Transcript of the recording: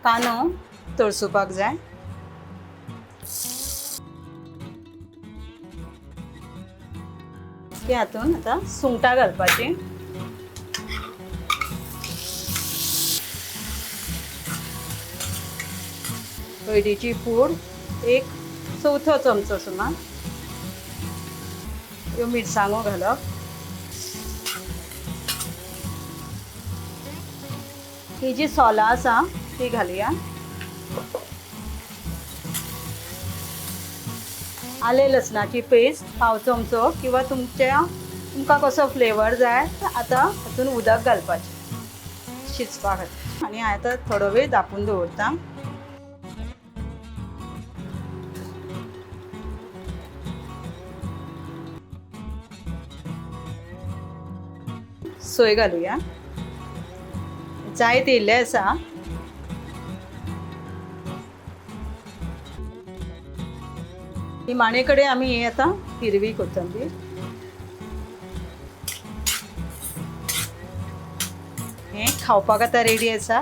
कांदो तळसुपाक जाय. हातून आता सुंगटां घालपाची. हळदीची पूड एक चवथो चमचो सुमार. ह्यो मिरसांगो घालप. ही जी सोलां आसा ती घालुया. आले लसणाची पेस्ट पाव चमचो किंवा तुमकां कसो फ्लेवर जाय आतां हातून उदक घालपाचें शिजपा खातीर. आनी हांव आतां थोडो वेळ धांपून दवरता. सोय घालुया. जायत येयल्लें आसा. निमाणे कडेन आमी ही आतां हिरवी कोथंबीर. हें खावपाक आतां रेडी आसा.